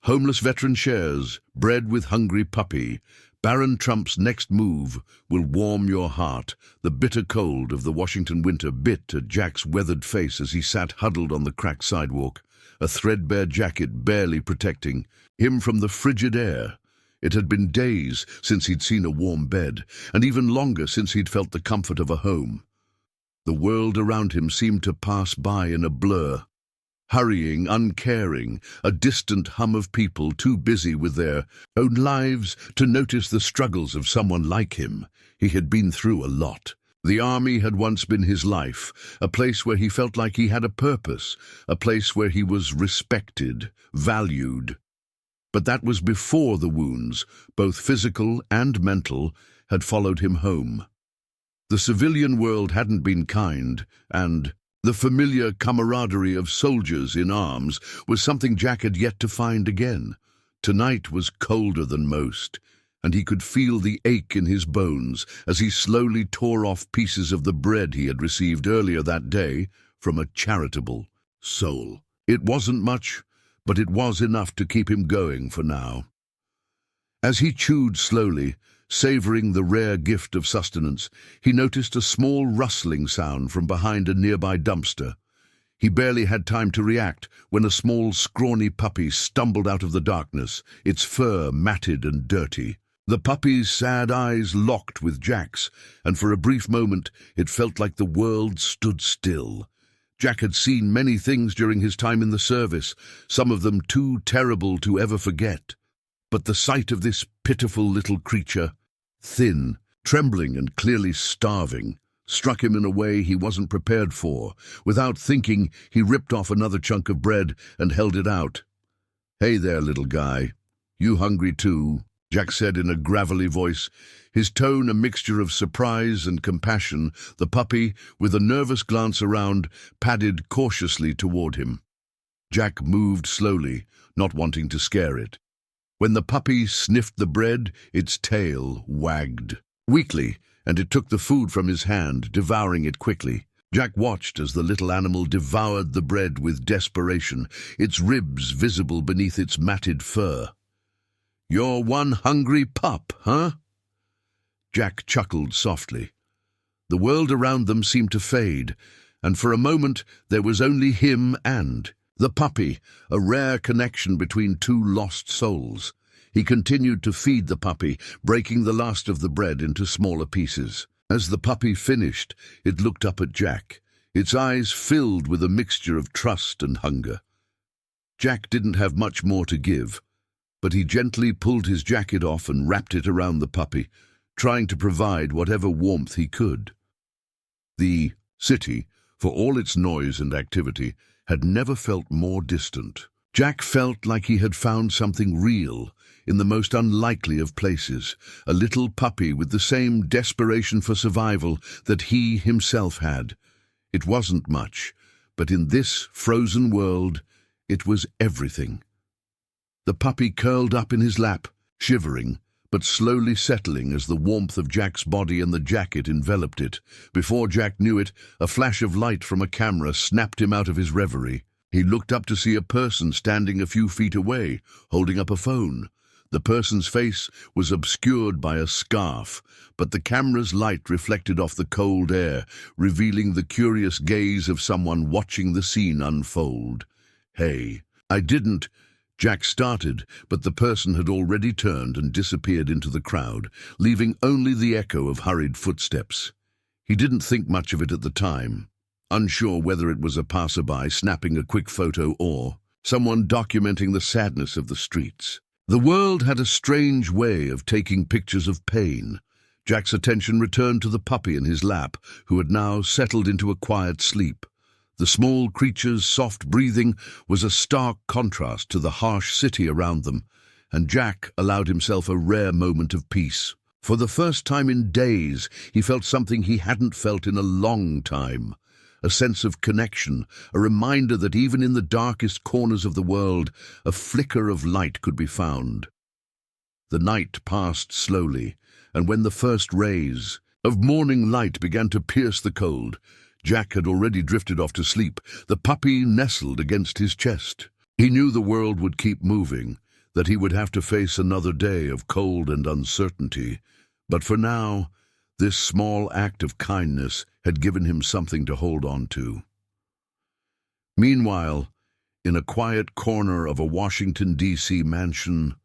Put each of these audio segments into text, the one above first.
Homeless veteran shares, bread with hungry puppy. Barron Trump's next move will warm your heart. The bitter cold of the Washington winter bit at Jack's weathered face as he sat huddled on the cracked sidewalk, a threadbare jacket barely protecting him from the frigid air. It had been days since he'd seen a warm bed, and even longer since he'd felt the comfort of a home. The world around him seemed to pass by in a blur. Hurrying, uncaring, a distant hum of people too busy with their own lives to notice the struggles of someone like him. He had been through a lot. The army had once been his life, a place where he felt like he had a purpose, a place where he was respected, valued. But that was before the wounds, both physical and mental, had followed him home. The civilian world hadn't been kind, and the familiar camaraderie of soldiers in arms was something Jack had yet to find again. Tonight was colder than most, and he could feel the ache in his bones as he slowly tore off pieces of the bread he had received earlier that day from a charitable soul. It wasn't much, but it was enough to keep him going for now. As he chewed slowly, savoring the rare gift of sustenance, he noticed a small rustling sound from behind a nearby dumpster. He barely had time to react when a small, scrawny puppy stumbled out of the darkness, its fur matted and dirty. The puppy's sad eyes locked with Jack's, and for a brief moment it felt like the world stood still. Jack had seen many things during his time in the service, some of them too terrible to ever forget. But the sight of this pitiful little creature, thin, trembling and clearly starving, struck him in a way he wasn't prepared for. Without thinking, he ripped off another chunk of bread and held it out. "Hey there, little guy. You hungry too?" Jack said in a gravelly voice, his tone a mixture of surprise and compassion. The puppy, with a nervous glance around, padded cautiously toward him. Jack moved slowly, not wanting to scare it. When the puppy sniffed the bread, its tail wagged weakly, and it took the food from his hand, devouring it quickly. Jack watched as the little animal devoured the bread with desperation, its ribs visible beneath its matted fur. "You're one hungry pup, huh?" Jack chuckled softly. The world around them seemed to fade, and for a moment there was only him and the puppy, a rare connection between two lost souls. He continued to feed the puppy, breaking the last of the bread into smaller pieces. As the puppy finished, it looked up at Jack, its eyes filled with a mixture of trust and hunger. Jack didn't have much more to give, but he gently pulled his jacket off and wrapped it around the puppy, trying to provide whatever warmth he could. The city, for all its noise and activity, had never felt more distant. Jack felt like he had found something real in the most unlikely of places, a little puppy with the same desperation for survival that he himself had. It wasn't much, but in this frozen world, it was everything. The puppy curled up in his lap, shivering, but slowly settling as the warmth of Jack's body and the jacket enveloped it. Before Jack knew it, a flash of light from a camera snapped him out of his reverie. He looked up to see a person standing a few feet away, holding up a phone. The person's face was obscured by a scarf, but the camera's light reflected off the cold air, revealing the curious gaze of someone watching the scene unfold. "Hey, I didn't—" Jack started, but the person had already turned and disappeared into the crowd, leaving only the echo of hurried footsteps. He didn't think much of it at the time, unsure whether it was a passerby snapping a quick photo or someone documenting the sadness of the streets. The world had a strange way of taking pictures of pain. Jack's attention returned to the puppy in his lap, who had now settled into a quiet sleep. The small creature's soft breathing was a stark contrast to the harsh city around them, and Jack allowed himself a rare moment of peace. For the first time in days, he felt something he hadn't felt in a long time, a sense of connection, a reminder that even in the darkest corners of the world, a flicker of light could be found. The night passed slowly, and when the first rays of morning light began to pierce the cold, Jack had already drifted off to sleep, the puppy nestled against his chest. He knew the world would keep moving, that he would have to face another day of cold and uncertainty, but for now, this small act of kindness had given him something to hold on to. Meanwhile, in a quiet corner of a Washington, D.C. mansion,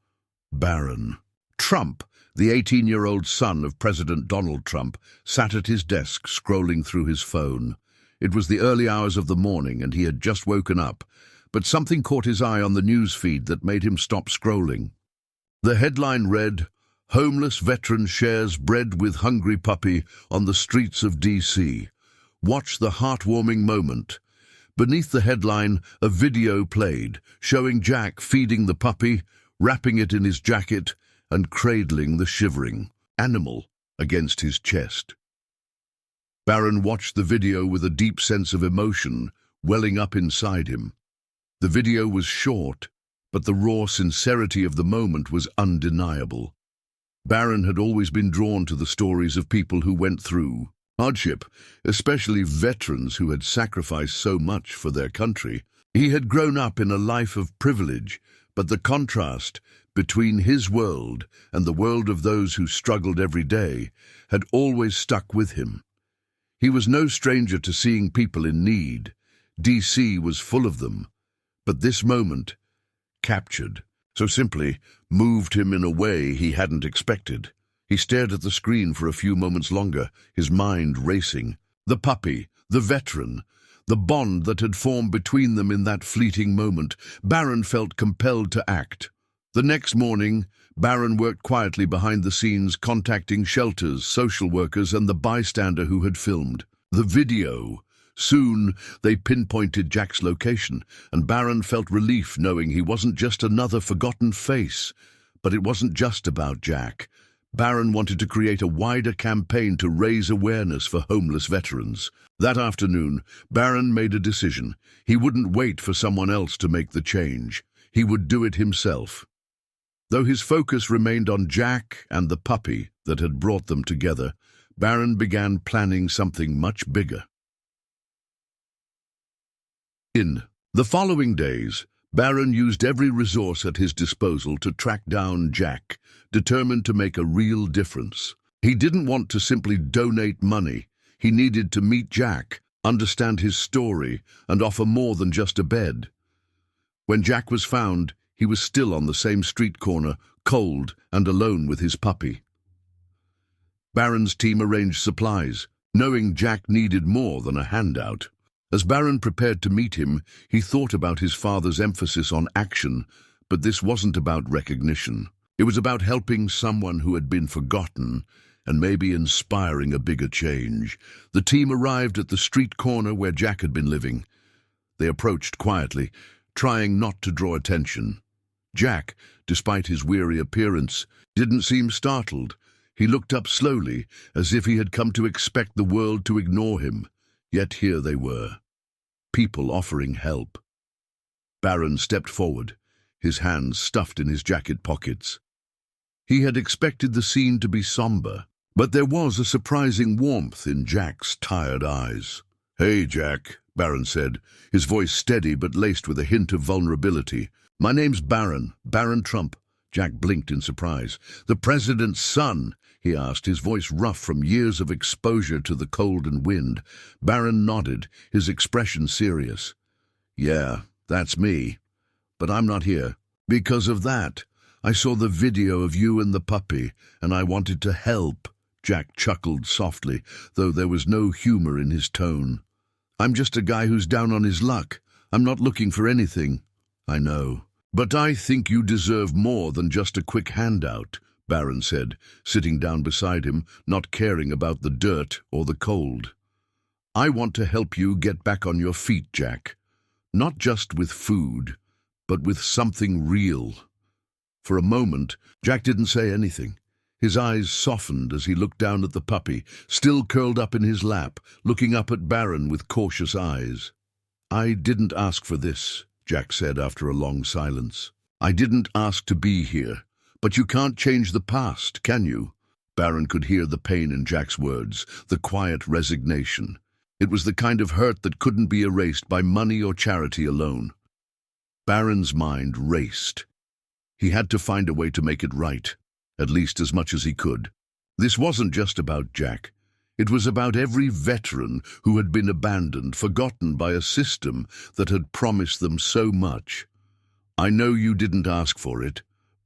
Barron Trump, the 18-year-old son of President Donald Trump, sat at his desk scrolling through his phone. It was the early hours of the morning and he had just woken up, but something caught his eye on the news feed that made him stop scrolling. The headline read, "Homeless veteran shares bread with hungry puppy on the streets of D.C. Watch the heartwarming moment." Beneath the headline, a video played, showing Jack feeding the puppy, wrapping it in his jacket, and cradling the shivering animal against his chest. Barron watched the video with a deep sense of emotion welling up inside him. The video was short, but the raw sincerity of the moment was undeniable. Barron had always been drawn to the stories of people who went through hardship, especially veterans who had sacrificed so much for their country. He had grown up in a life of privilege, but the contrast between his world and the world of those who struggled every day had always stuck with him. He was no stranger to seeing people in need. DC was full of them, but this moment, captured, so simply, moved him in a way he hadn't expected. He stared at the screen for a few moments longer, his mind racing. The puppy, the veteran, the bond that had formed between them in that fleeting moment. Barron felt compelled to act. The next morning, Barron worked quietly behind the scenes, contacting shelters, social workers, and the bystander who had filmed the video. Soon, they pinpointed Jack's location, and Barron felt relief knowing he wasn't just another forgotten face. But it wasn't just about Jack. Barron wanted to create a wider campaign to raise awareness for homeless veterans. That afternoon, Barron made a decision. He wouldn't wait for someone else to make the change. He would do it himself. Though his focus remained on Jack and the puppy that had brought them together, Barron began planning something much bigger. In the following days, Barron used every resource at his disposal to track down Jack, determined to make a real difference. He didn't want to simply donate money. He needed to meet Jack, understand his story, and offer more than just a bed. When Jack was found, he was still on the same street corner, cold and alone with his puppy. Barron's team arranged supplies, knowing Jack needed more than a handout. As Barron prepared to meet him, he thought about his father's emphasis on action, but this wasn't about recognition. It was about helping someone who had been forgotten and maybe inspiring a bigger change. The team arrived at the street corner where Jack had been living. They approached quietly, trying not to draw attention. Jack, despite his weary appearance, didn't seem startled. He looked up slowly, as if he had come to expect the world to ignore him. Yet here they were, people offering help. Barron stepped forward, his hands stuffed in his jacket pockets. He had expected the scene to be somber, but there was a surprising warmth in Jack's tired eyes. "Hey, Jack," Barron said, his voice steady but laced with a hint of vulnerability. "My name's Barron, Barron Trump." Jack blinked in surprise. "The president's son?" he asked, his voice rough from years of exposure to the cold and wind. Barron nodded, his expression serious. "Yeah, that's me. But I'm not here. Because of that. I saw the video of you and the puppy, and I wanted to help." Jack chuckled softly, though there was no humor in his tone. "I'm just a guy who's down on his luck. I'm not looking for anything." "I know. But I think you deserve more than just a quick handout," Barron said, sitting down beside him, not caring about the dirt or the cold. "I want to help you get back on your feet, Jack. Not just with food, but with something real." For a moment, Jack didn't say anything. His eyes softened as he looked down at the puppy, still curled up in his lap, looking up at Barron with cautious eyes. "I didn't ask for this," Jack said after a long silence. "I didn't ask to be here. But you can't change the past, can you?" Barron could hear the pain in Jack's words, the quiet resignation. It was the kind of hurt that couldn't be erased by money or charity alone. Barron's mind raced. He had to find a way to make it right, at least as much as he could. This wasn't just about Jack. It was about every veteran who had been abandoned, forgotten by a system that had promised them so much. "I know you didn't ask for it,"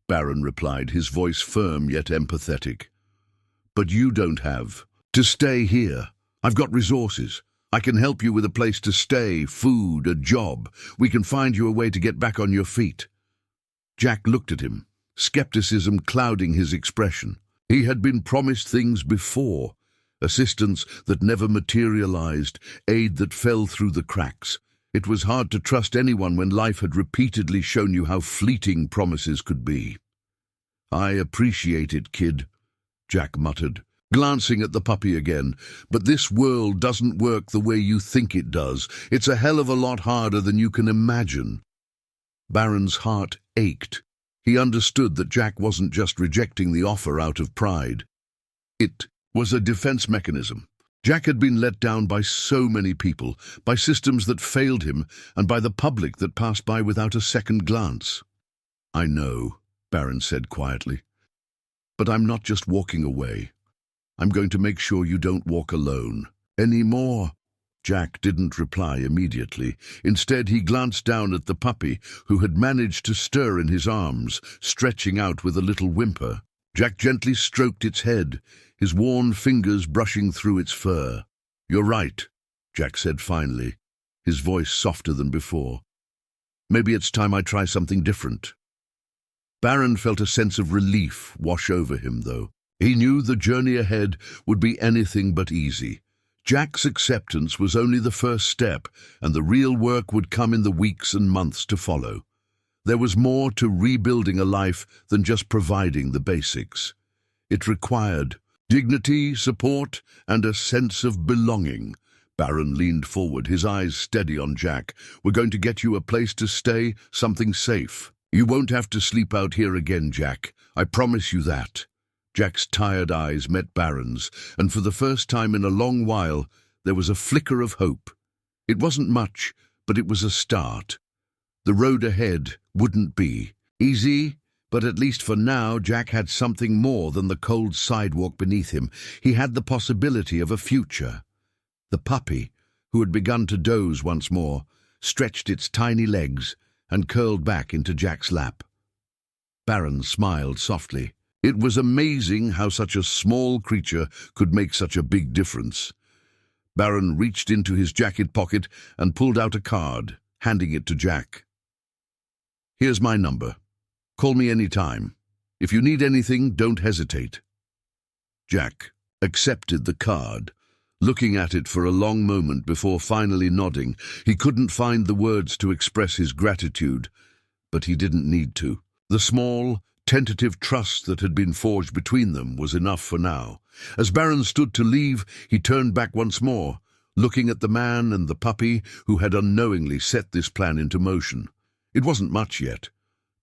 Barron replied, his voice firm yet empathetic. "But you don't have to stay here. I've got resources. I can help you with a place to stay, food, a job. We can find you a way to get back on your feet." Jack looked at him, skepticism clouding his expression. He had been promised things before, assistance that never materialized, aid that fell through the cracks. It was hard to trust anyone when life had repeatedly shown you how fleeting promises could be. "I appreciate it, kid," Jack muttered, glancing at the puppy again. "But this world doesn't work the way you think it does. It's a hell of a lot harder than you can imagine." Barron's heart ached. He understood that Jack wasn't just rejecting the offer out of pride. It was a defense mechanism. Jack had been let down by so many people, by systems that failed him, and by the public that passed by without a second glance. "I know," Barron said quietly, "but I'm not just walking away. I'm going to make sure you don't walk alone anymore." Jack didn't reply immediately. Instead, he glanced down at the puppy, who had managed to stir in his arms, stretching out with a little whimper. Jack gently stroked its head, his worn fingers brushing through its fur. "You're right," Jack said finally, his voice softer than before. "Maybe it's time I try something different." Barron felt a sense of relief wash over him, though. He knew the journey ahead would be anything but easy. Jack's acceptance was only the first step, and the real work would come in the weeks and months to follow. There was more to rebuilding a life than just providing the basics. It required dignity, support, and a sense of belonging. Barron leaned forward, his eyes steady on Jack. "We're going to get you a place to stay, something safe. You won't have to sleep out here again, Jack. I promise you that." Jack's tired eyes met Barron's, and for the first time in a long while, there was a flicker of hope. It wasn't much, but it was a start. The road ahead wouldn't be easy, but at least for now, Jack had something more than the cold sidewalk beneath him. He had the possibility of a future. The puppy, who had begun to doze once more, stretched its tiny legs and curled back into Jack's lap. Barron smiled softly. It was amazing how such a small creature could make such a big difference. Barron reached into his jacket pocket and pulled out a card, handing it to Jack. "Here's my number. Call me any time. If you need anything, don't hesitate." Jack accepted the card, looking at it for a long moment before finally nodding. He couldn't find the words to express his gratitude, but he didn't need to. The small, tentative trust that had been forged between them was enough for now. As Barron stood to leave, he turned back once more, looking at the man and the puppy who had unknowingly set this plan into motion. It wasn't much yet,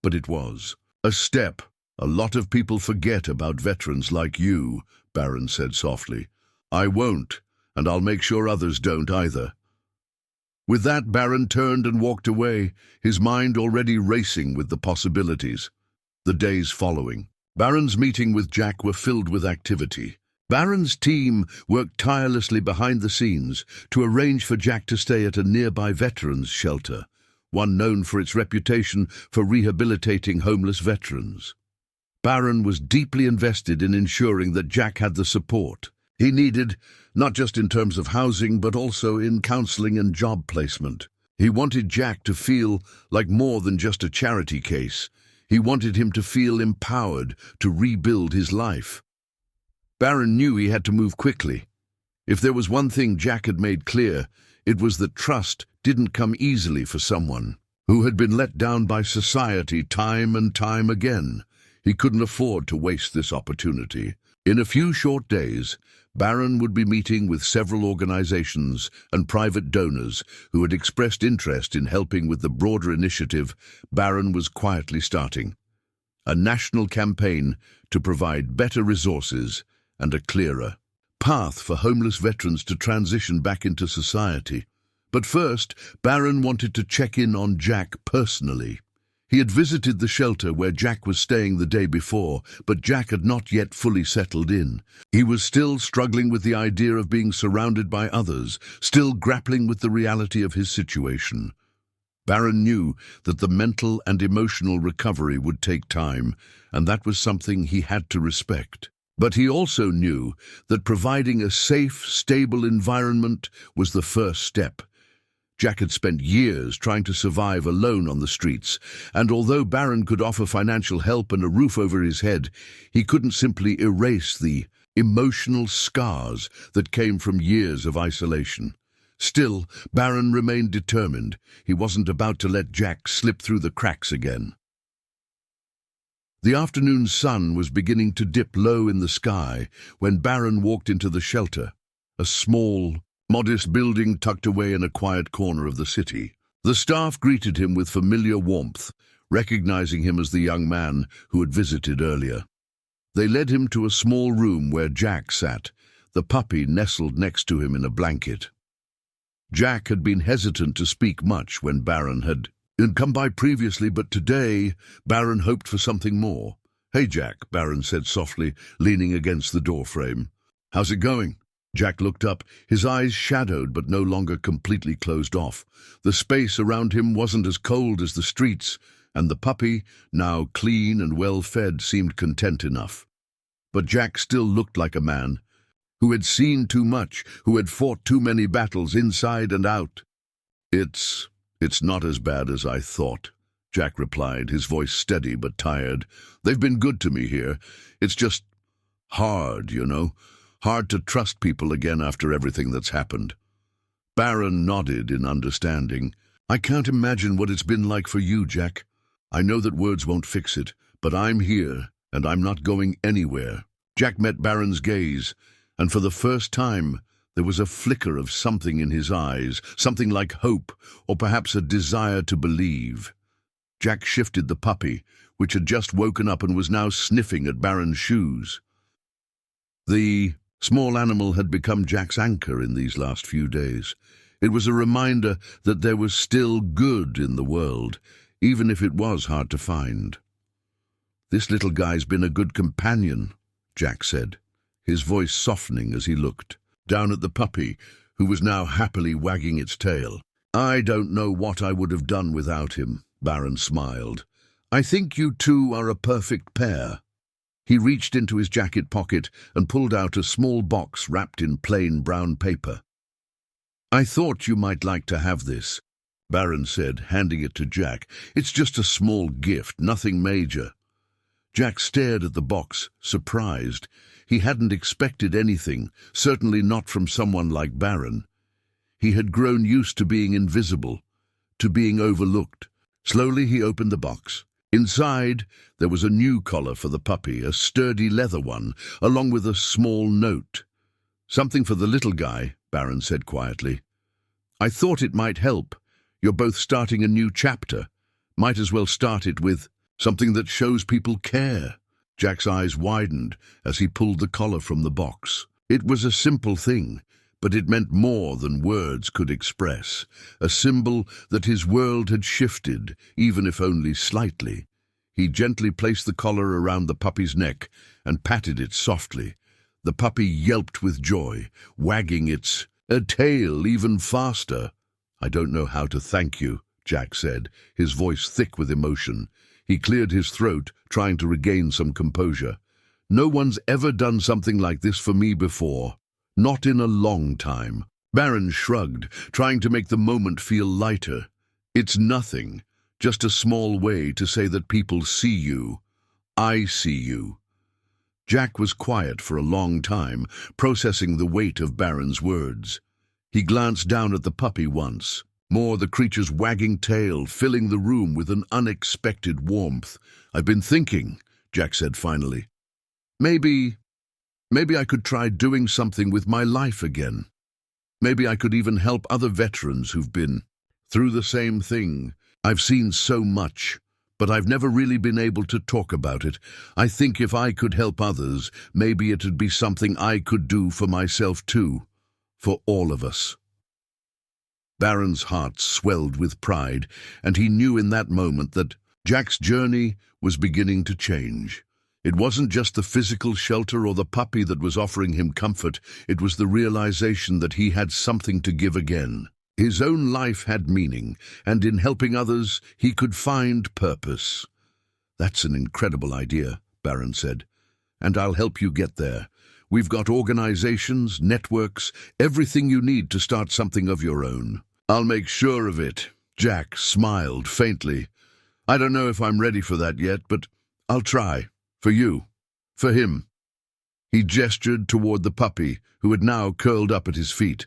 but it was. "A step. A lot of people forget about veterans like you," Barron said softly. "I won't, and I'll make sure others don't either." With that, Barron turned and walked away, his mind already racing with the possibilities. The days following, Barron's meeting with Jack were filled with activity. Barron's team worked tirelessly behind the scenes to arrange for Jack to stay at a nearby veterans' shelter, one known for its reputation for rehabilitating homeless veterans. Barron was deeply invested in ensuring that Jack had the support he needed, not just in terms of housing, but also in counseling and job placement. He wanted Jack to feel like more than just a charity case. He wanted him to feel empowered to rebuild his life. Barron knew he had to move quickly. If there was one thing Jack had made clear, it was that trust didn't come easily for someone who had been let down by society time and time again. He couldn't afford to waste this opportunity. In a few short days, Barron would be meeting with several organizations and private donors who had expressed interest in helping with the broader initiative Barron was quietly starting. A national campaign to provide better resources and a clearer path for homeless veterans to transition back into society. But first, Barron wanted to check in on Jack personally. He had visited the shelter where Jack was staying the day before, but Jack had not yet fully settled in. He was still struggling with the idea of being surrounded by others, still grappling with the reality of his situation. Barron knew that the mental and emotional recovery would take time, and that was something he had to respect. But he also knew that providing a safe, stable environment was the first step. Jack had spent years trying to survive alone on the streets, and although Barron could offer financial help and a roof over his head, he couldn't simply erase the emotional scars that came from years of isolation. Still, Barron remained determined. He wasn't about to let Jack slip through the cracks again. The afternoon sun was beginning to dip low in the sky when Barron walked into the shelter, a small, modest building tucked away in a quiet corner of the city. The staff greeted him with familiar warmth, recognizing him as the young man who had visited earlier. They led him to a small room where Jack sat, the puppy nestled next to him in a blanket. Jack had been hesitant to speak much when Barron had come by previously, but today Barron hoped for something more. "Hey, Jack," Barron said softly, leaning against the doorframe. "How's it going?" Jack looked up, his eyes shadowed but no longer completely closed off. The space around him wasn't as cold as the streets, and the puppy, now clean and well-fed, seemed content enough. But Jack still looked like a man who had seen too much, who had fought too many battles inside and out. It's not as bad as I thought," Jack replied, his voice steady but tired. "They've been good to me here. It's just hard, you know. Hard to trust people again after everything that's happened." Barron nodded in understanding. "I can't imagine what it's been like for you, Jack. I know that words won't fix it, but I'm here, and I'm not going anywhere." Jack met Barron's gaze, and for the first time there was a flicker of something in his eyes, something like hope, or perhaps a desire to believe. Jack shifted the puppy, which had just woken up and was now sniffing at Barron's shoes. The small animal had become Jack's anchor in these last few days. It was a reminder that there was still good in the world, even if it was hard to find. "This little guy's been a good companion," Jack said, his voice softening as he looked down at the puppy, who was now happily wagging its tail. "I don't know what I would have done without him," Barron smiled. "I think you two are a perfect pair." He reached into his jacket pocket and pulled out a small box wrapped in plain brown paper. "I thought you might like to have this," Barron said, handing it to Jack. "It's just a small gift, nothing major." Jack stared at the box, surprised. He hadn't expected anything, certainly not from someone like Barron. He had grown used to being invisible, to being overlooked. Slowly he opened the box. Inside, there was a new collar for the puppy, a sturdy leather one, along with a small note. "Something for the little guy," Barron said quietly. "I thought it might help. You're both starting a new chapter. Might as well start it with something that shows people care." Jack's eyes widened as he pulled the collar from the box. It was a simple thing, but it meant more than words could express. A symbol that his world had shifted, even if only slightly. He gently placed the collar around the puppy's neck and patted it softly. The puppy yelped with joy, wagging its tail even faster. "I don't know how to thank you," Jack said, his voice thick with emotion. He cleared his throat, trying to regain some composure. "No one's ever done something like this for me before. Not in a long time." Barron shrugged, trying to make the moment feel lighter. "It's nothing, just a small way to say that people see you. I see you." Jack was quiet for a long time, processing the weight of Barron's words. He glanced down at the puppy once, more the creature's wagging tail filling the room with an unexpected warmth. "I've been thinking," Jack said finally. Maybe I could try doing something with my life again. Maybe I could even help other veterans who've been through the same thing. I've seen so much, but I've never really been able to talk about it. I think if I could help others, maybe it'd be something I could do for myself too, for all of us." Barron's heart swelled with pride, and he knew in that moment that Jack's journey was beginning to change. It wasn't just the physical shelter or the puppy that was offering him comfort, it was the realization that he had something to give again. His own life had meaning, and in helping others, he could find purpose. "That's an incredible idea," Barron said, "and I'll help you get there. We've got organizations, networks, everything you need to start something of your own." "I'll make sure of it." Jack smiled faintly. "I don't know if I'm ready for that yet, but I'll try. For you. For him." He gestured toward the puppy, who had now curled up at his feet.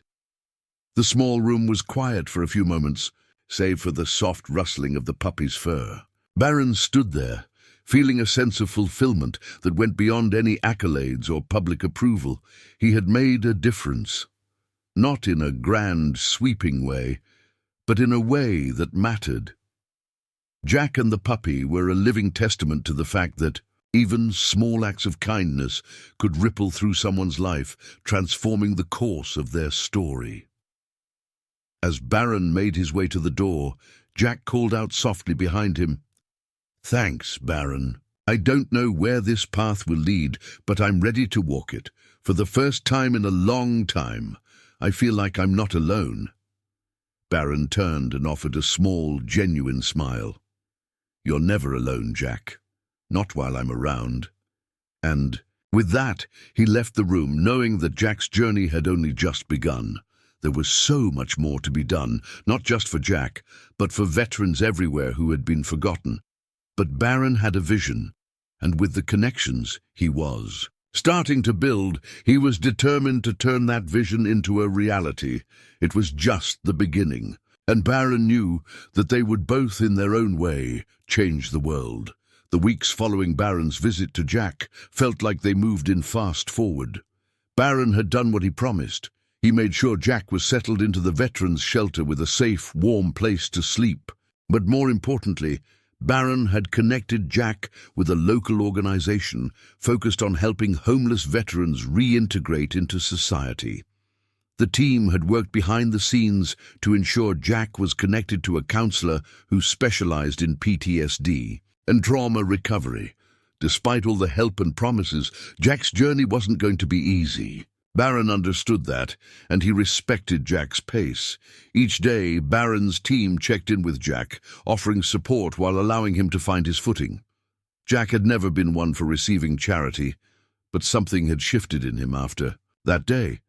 The small room was quiet for a few moments, save for the soft rustling of the puppy's fur. Barron stood there, feeling a sense of fulfillment that went beyond any accolades or public approval. He had made a difference. Not in a grand, sweeping way, but in a way that mattered. Jack and the puppy were a living testament to the fact that even small acts of kindness could ripple through someone's life, transforming the course of their story. As Barron made his way to the door, Jack called out softly behind him, "Thanks, Barron. I don't know where this path will lead, but I'm ready to walk it. For the first time in a long time, I feel like I'm not alone." Barron turned and offered a small, genuine smile. "You're never alone, Jack. Not while I'm around." And with that, he left the room, knowing that Jack's journey had only just begun. There was so much more to be done, not just for Jack, but for veterans everywhere who had been forgotten. But Barron had a vision, and with the connections, he was starting to build. He was determined to turn that vision into a reality. It was just the beginning, and Barron knew that they would both, in their own way, change the world. The weeks following Barron's visit to Jack felt like they moved in fast forward. Barron had done what he promised. He made sure Jack was settled into the veterans' shelter with a safe, warm place to sleep. But more importantly, Barron had connected Jack with a local organization focused on helping homeless veterans reintegrate into society. The team had worked behind the scenes to ensure Jack was connected to a counselor who specialized in PTSD and trauma recovery. Despite all the help and promises, Jack's journey wasn't going to be easy. Barron understood that, and he respected Jack's pace. Each day, Barron's team checked in with Jack, offering support while allowing him to find his footing. Jack had never been one for receiving charity, but something had shifted in him after that day.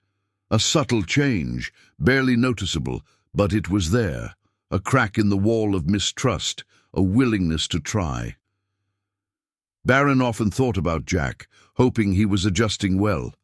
A subtle change, barely noticeable, but it was there. A crack in the wall of mistrust, a willingness to try. Barron often thought about Jack, hoping he was adjusting well.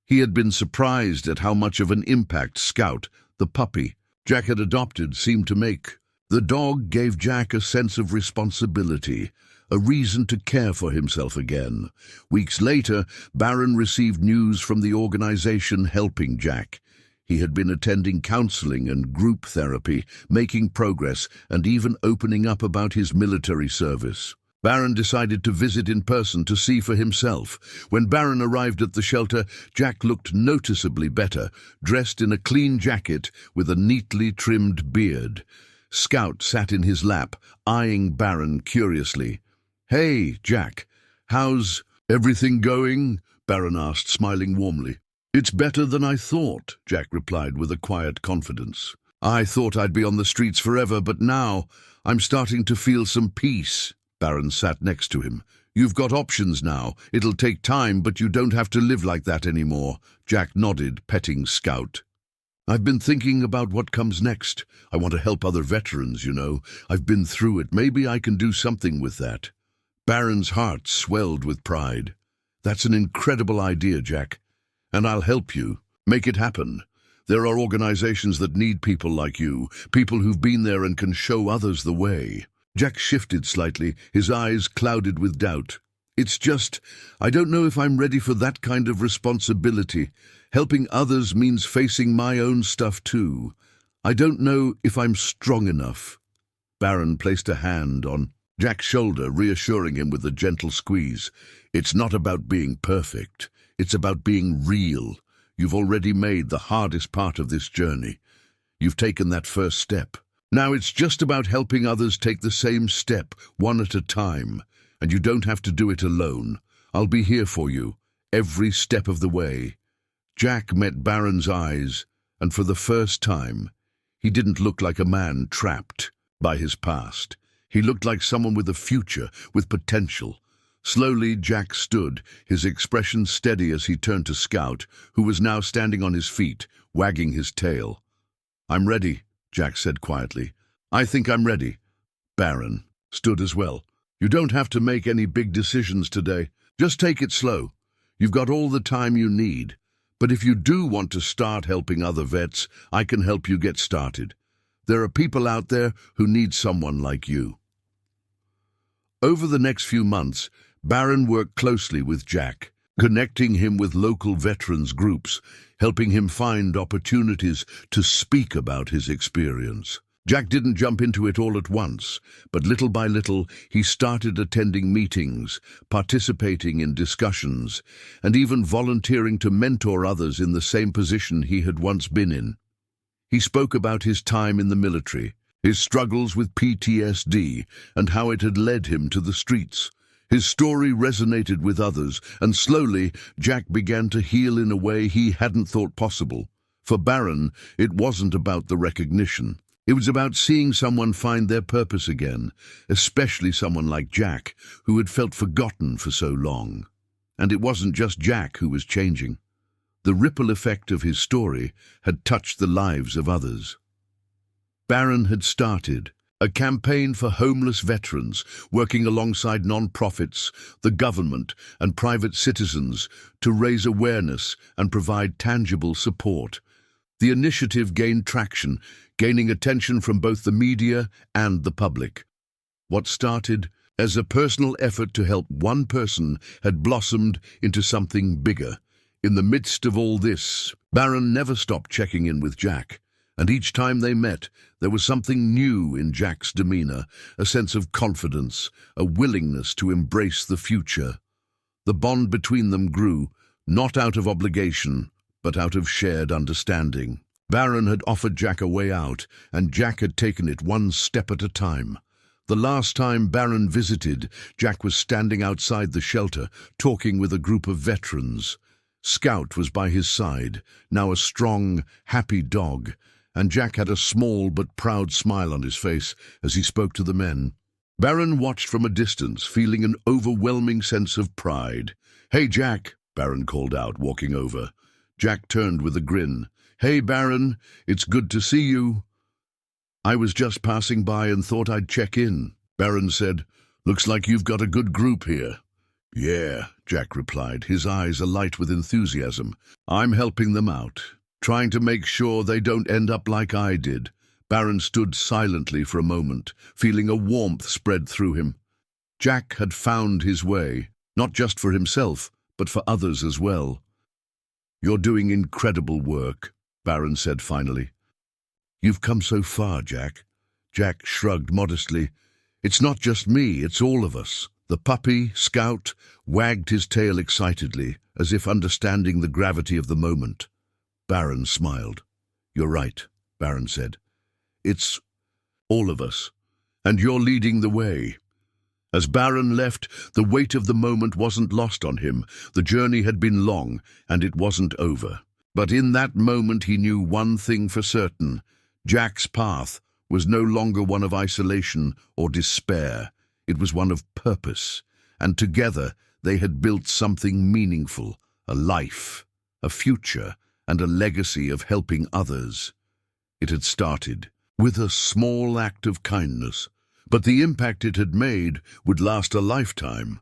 He had been surprised at how much of an impact Scout, the puppy Jack had adopted, seemed to make. The dog gave Jack a sense of responsibility, a reason to care for himself again. Weeks later, Barron received news from the organization helping Jack. He had been attending counseling and group therapy, making progress, and even opening up about his military service. Barron decided to visit in person to see for himself. When Barron arrived at the shelter, Jack looked noticeably better, dressed in a clean jacket with a neatly trimmed beard. Scout sat in his lap, eyeing Barron curiously. "Hey, Jack, how's everything going?" Barron asked, smiling warmly. "It's better than I thought," Jack replied with a quiet confidence. "I thought I'd be on the streets forever, but now I'm starting to feel some peace." Barron sat next to him. "You've got options now. It'll take time, but you don't have to live like that anymore." Jack nodded, petting Scout. "I've been thinking about what comes next. I want to help other veterans, you know. I've been through it. Maybe I can do something with that." Barron's heart swelled with pride. "That's an incredible idea, Jack. And I'll help you. Make it happen. There are organizations that need people like you, people who've been there and can show others the way." Jack shifted slightly, his eyes clouded with doubt. "It's just, I don't know if I'm ready for that kind of responsibility. Helping others means facing my own stuff too. I don't know if I'm strong enough." Barron placed a hand on Jack's shoulder, reassuring him with a gentle squeeze. "It's not about being perfect. It's about being real. You've already made the hardest part of this journey. You've taken that first step. Now it's just about helping others take the same step, one at a time. And you don't have to do it alone. I'll be here for you, every step of the way. Jack met Barron's eyes, and for the first time, he didn't look like a man trapped by his past. He looked like someone with a future, with potential. Slowly, Jack stood, his expression steady as he turned to Scout, who was now standing on his feet, wagging his tail. "I'm ready," Jack said quietly. "I think I'm ready." Barron stood as well. "You don't have to make any big decisions today. Just take it slow. You've got all the time you need. But if you do want to start helping other vets, I can help you get started. There are people out there who need someone like you." Over the next few months, Barron worked closely with Jack, connecting him with local veterans groups, helping him find opportunities to speak about his experience. Jack didn't jump into it all at once, but little by little he started attending meetings, participating in discussions, and even volunteering to mentor others in the same position he had once been in. He spoke about his time in the military, his struggles with PTSD, and how it had led him to the streets. His story resonated with others, and slowly Jack began to heal in a way he hadn't thought possible. For Barron, it wasn't about the recognition. It was about seeing someone find their purpose again, especially someone like Jack, who had felt forgotten for so long. And it wasn't just Jack who was changing. The ripple effect of his story had touched the lives of others. Barron had started a campaign for homeless veterans, working alongside non-profits, the government, and private citizens to raise awareness and provide tangible support. The initiative gained traction, gaining attention from both the media and the public. What started as a personal effort to help one person had blossomed into something bigger. In the midst of all this, Barron never stopped checking in with Jack, and each time they met, there was something new in Jack's demeanor, a sense of confidence, a willingness to embrace the future. The bond between them grew, not out of obligation, but out of shared understanding. Barron had offered Jack a way out, and Jack had taken it one step at a time. The last time Barron visited, Jack was standing outside the shelter, talking with a group of veterans. Scout was by his side, now a strong, happy dog, and Jack had a small but proud smile on his face as he spoke to the men. Barron watched from a distance, feeling an overwhelming sense of pride. "Hey, Jack," Barron called out, walking over. Jack turned with a grin. "Hey, Barron, it's good to see you." "I was just passing by and thought I'd check in," Barron said. "Looks like you've got a good group here." "Yeah," Jack replied, his eyes alight with enthusiasm. "I'm helping them out, trying to make sure they don't end up like I did." Barron stood silently for a moment, feeling a warmth spread through him. Jack had found his way, not just for himself, but for others as well. "You're doing incredible work," Barron said finally. "You've come so far, Jack." Jack shrugged modestly. "It's not just me, it's all of us." The puppy, Scout, wagged his tail excitedly, as if understanding the gravity of the moment. Barron smiled. "You're right," Barron said. "It's all of us, and you're leading the way." As Barron left, the weight of the moment wasn't lost on him. The journey had been long, and it wasn't over. But in that moment he knew one thing for certain. Jack's path was no longer one of isolation or despair. It was one of purpose, and together they had built something meaningful, a life, a future, and a legacy of helping others. It had started with a small act of kindness, but the impact it had made would last a lifetime.